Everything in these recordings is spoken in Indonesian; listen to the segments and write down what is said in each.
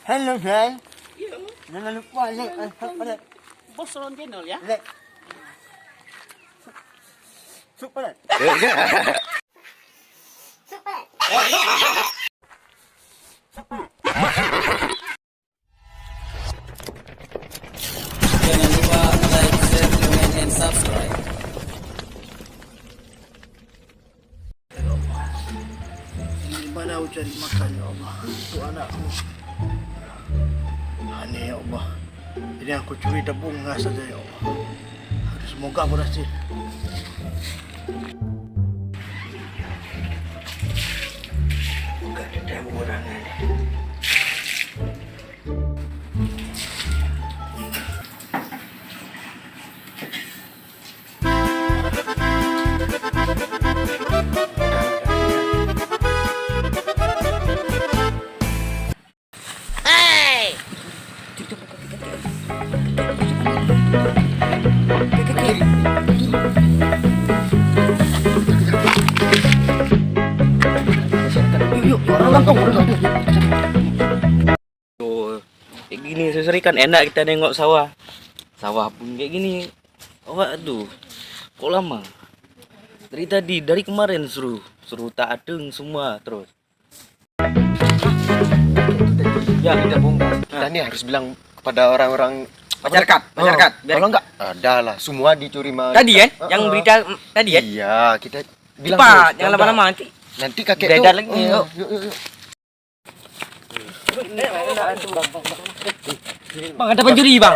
Halo, Bang. Iya. Jangan lupa like. Bos Ron Channel ya. Like. Super. Jangan lupa like, share, comment, and subscribe. Mana aku cari makan ya Allah untuk anakku. Aneh ya Allah. Ini aku curi tabung gas saja ya Allah. Semoga berhasil. Bukan tabung orang ini. Tuh, kayak gini seseri kan enak kita nengok sawah. Sawah pun kayak gini. Waduh, kok lama? Dari kemarin suruh tak adeng semua terus. Ya kita bongkar. Kita nih harus bilang kepada orang-orang Masyarakat. Kalau enggak ada lah, semua dicuri mah. Tadi kan, yang berita tadi kan? Iya, kita bilang Cepat, terus, jangan ada. lama-lama nanti. Nanti kakek Beredar tuh. lagi, yuk. Yuk. Bang, ada pencuri, Bang.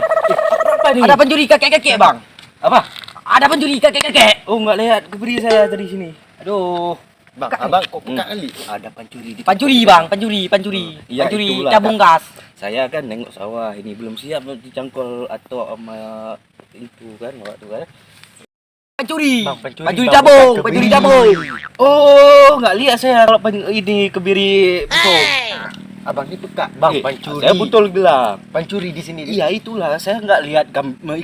Apa nih? Ada pencuri kakek-kakek, Bang. Apa? Ada pencuri kakek-kakek. Oh, enggak lihat keberi saya dari sini. Aduh. Bang, abang kok peka kali? Ada pencuri di Pencuri, Bang. Pencuri. Iya, Pencuri itulah, tabung gas. Saya kan nengok sawah ini belum siap dicangkul atau sama itu kan waktu kan. Pencuri. Bang, pencuri, Pencuri Bang, tabung, bukan pencuri kebiri. tabung. Oh, nggak lihat saya kalau ini kebiri pusong. Abang ini peka, Bang, pencuri. Saya betul bilang. Pencuri di sini. Iya itulah, saya nggak lihat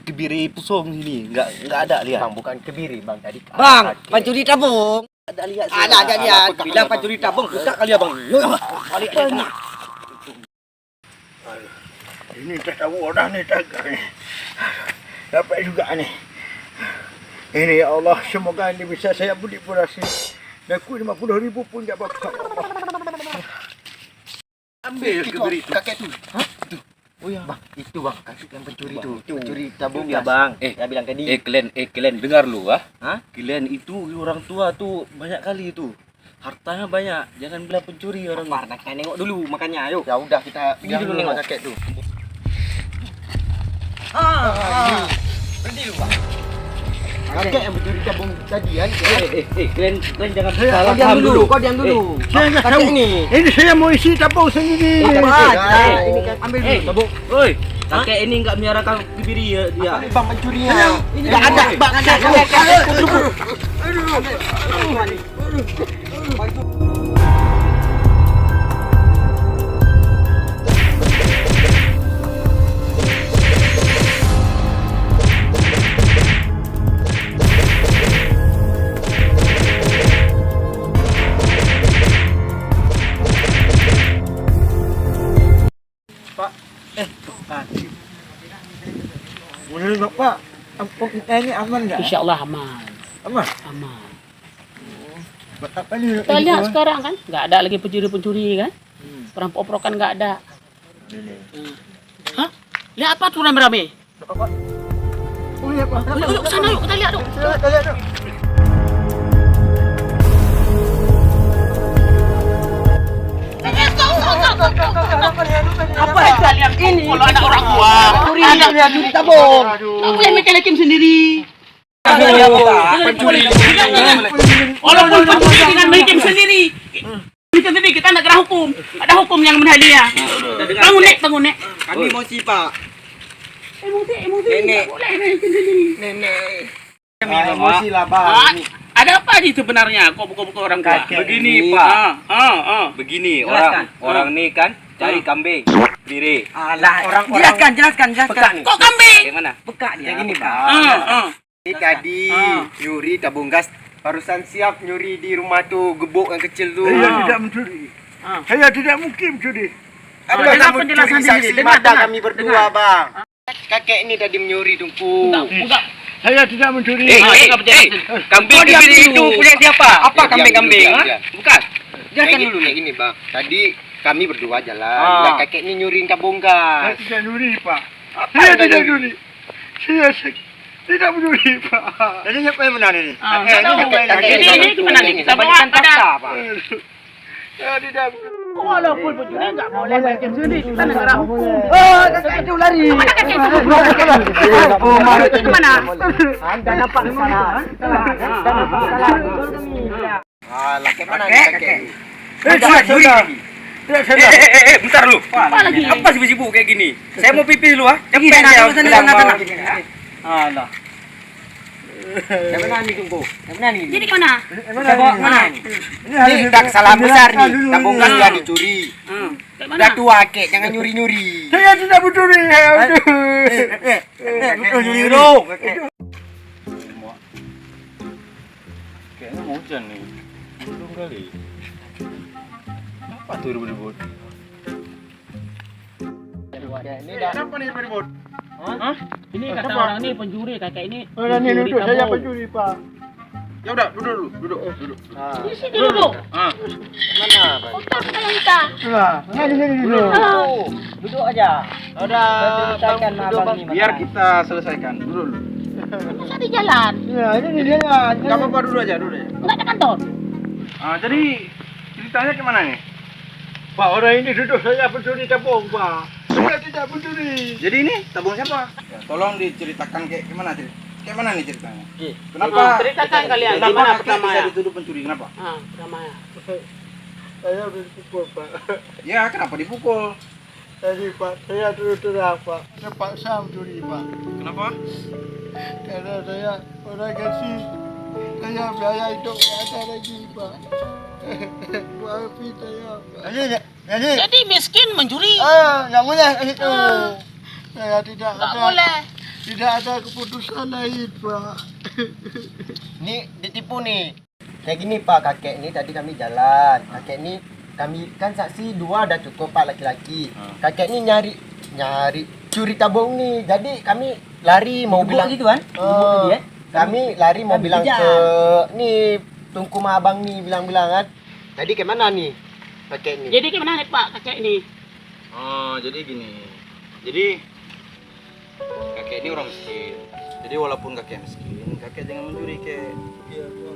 kebiri pusong sini, nggak ada lihat. Bang, bukan kebiri, Bang. Tadi Bang, kakek. pencuri tabung. Ada lihat. Ada lihat. Bilang pencuri tabung, buka kali Abang. Balik aja. Ini tak tahu orang ni tak ni. Dapat juga ni. Ini ya Allah, semoga ini bisa saya budi berhasil. Aku 50.000 pun tak apa-apa. Ambil kebiri itu. Kakek tu. Hah? Itu. Oh ya, Bang. Itu Bang, kakek yang pencuri tu. Pencuri tabung Ya gas. Bang, saya bilang tadi. Kalian dengar lu ah. Hah? Kalian itu orang tua tuh banyak kali itu. Hartanya banyak. Jangan bilang pencuri orang. Nah, kita nengok dulu makanya, ayo. Ya udah kita Pergi dulu nengok nengok. kakek tuh. Berhenti dulu, Bang. Kakek yang pencuri tabung tadi kan. Kalian jangan Saya- salah kau diam paham dulu. Kau diam dulu. Saya tak tahu. Ini saya mau isi tabung sendiri. Ini kan Ambil dulu tabung. Oi, kakek ini enggak miarakan kebiri ya dia. Bang pencurinya. Enggak ada, Bang. Menurut Bapak, kampung kita ini aman tak? Insya Allah aman. Aman. Aman. Buat apa ni? Kita lihat sekarang kan, nggak ada lagi pencuri-pencuri kan, perampok-perampokan nggak ada. Hah? Lihat apa tuh rame-rame? Oh ya Pak. Yuk, sana yuk kita lihat dong. Kita lihat dong. Apa yang kalian ini? Kalau ada orang tua, ada curi tabung. Aku yang mekin sendiri. Pencuri. Walaupun pencuri dengan mekin sendiri. Mekin sendiri kita nak kena hukum. Ada hukum yang benar dia. Bangun nek. Kami emosi, Pak. Emosi. Nenek. Tak boleh mekin sendiri. Emosi lah Ah, ada apa sih sebenarnya? Kok buka-buka orang tua? Begini, Pak. Begini, Jelaskan. orang nih kan cari kambing, kebiri. Alah, Jelaskan. Peka nih. kok kambing? Gimana? Peka dia gini, Pak. Ini tadi nyuri tabung gas. Barusan siap nyuri di rumah tuh, gebuk yang kecil tuh. Saya tidak mencuri. Saya tidak mungkin mencuri. Dengar penjelasan sendiri. Dengar. kami berdua, Bang. Kakek ini tadi menyuri tungku. Enggak. Saya tidak mencuri. Kambing itu punya siapa? Apa kambing-kambing? Bukan. Jangan dulu nih ini bang. Tadi kami berdua jalan. Nah, kakek ini nyuriin kabongkas. Saya tidak nyuri, Pak. Saya tidak nyuri. Saya tidak mencuri, Pak. Jadi siapa yang benar ini? Ini gimana nih? Kita bawa ada. Saya tidak. Walaupun pencuri enggak boleh main game sendiri. Kita negara hukum. Oh, kakek itu lari. Gimana? Anda nampak kesalahan. Anda nampak kesalahan. Alah, kemana nih kakek? Bentar lu. Apa lagi? Apa sibuk-sibuk kayak gini? Saya mau pipis dulu ah. Cepet saya. Alah. Yang mana nih tungku? Yang mana nih? Jadi mana? Kita bawa mana? Ini udah kesalahan besar nih. Kabongkas sudah dicuri. Kayak Udah mana? tua kek, jangan nyuri-nyuri. Saya tidak mencuri. Nyuri dong. Kayaknya mau hujan nih. Belum kali. Apa tuh ribut-ribut? Ini dah. Kenapa nih ribut? Ini kata orang ini pencuri, kakek ini. Orang ini duduk, saya pencuri, Pak. Ya udah, duduk dulu. Duduk. Di sini duduk. Mana, Bang? Kotor sekali kita. Nah, ini dulu. Duduk aja. Udah ceritakan abang nih. Biar kita selesaikan. Duduk dulu. Bisa di jalan. Ya, ini dia. Enggak apa-apa, duduk aja. Enggak ada kantor. Jadi ceritanya gimana nih? Pak, orang ini duduk, saya pencuri tabung, Pak. Saya tidak pencuri. Jadi ini tabung siapa? Ya, tolong diceritakan kayak gimana nih ceritanya? Kenapa? Ceritakan kalian Kenapa gimana kakek pertama bisa ya? dituduh pencuri? Kenapa? Pertama ya. Saya udah dipukul, Pak. Ya, kenapa dipukul? Tadi, Pak, saya terus-terang, Pak. Terpaksa mencuri, Pak. Kenapa? Karena saya orang kasih saya biaya hidup nggak ada lagi, Pak. Maafin saya, Pak. Jadi, Jadi miskin mencuri. nggak boleh ke situ. Saya tidak Enggak ada. boleh. Tidak ada keputusan lain, Pak. Ini ditipu nih. Kayak gini Pak, kakek ini tadi kami jalan. Kakek ini kami kan saksi 2 udah cukup Pak laki-laki. Kakek ini nyari curi tabung nih. Jadi kami lari mau bilang gitu kan? Kami lari mau bilang ke nih tungku sama abang nih bilang-bilang kan. Tadi kemana nih kakek ini? Jadi gimana nih Pak kakek ini? Oh, jadi gini. Jadi kakek ini orang miskin. Jadi walaupun kakek miskin, kakek jangan mencuri kek.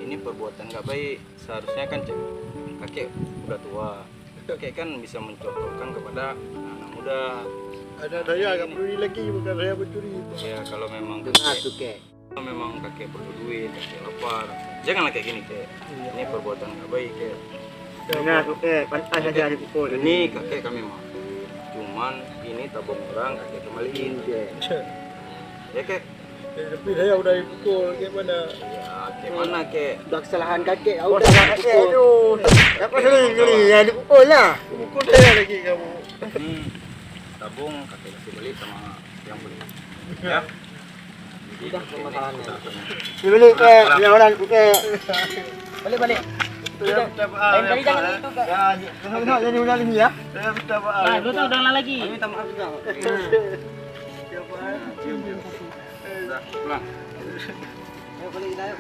Ini perbuatan nggak baik. Seharusnya kan kakek udah tua. Kakek kan bisa mencontohkan kepada anak muda. Ada saya nggak peduli lagi, bukan saya pencuri, Pak. Ya kalau memang Dengar kakek, tuh kek. kalau memang kakek perlu duit, kakek lapar, janganlah kayak gini kek. Ini perbuatan nggak baik kek. Nah, pantas saja dipukul. Ini kakek kami mau. Cuman ini tabung orang kakek kembaliin kek. Ya kek. Tapi saya udah dipukul, gimana? Ya gimana kek? Udah kesalahan kakek. Oh, aduh. Apa sering ya dipukul lah. Pukul saya lagi kamu. Ini tabung kakek kasih beli sama yang beli. Ya. Udah permasalahannya. Dibeli ke yang orang ke. Balik. Saya minta maaf. Lain kali jangan itu kak. Ya, jangan jadi ulang lagi ya. Saya minta maaf. Nah, lu tahu udah lagi. Minta maaf juga. Udah, pulang. Ayo balik kita yuk.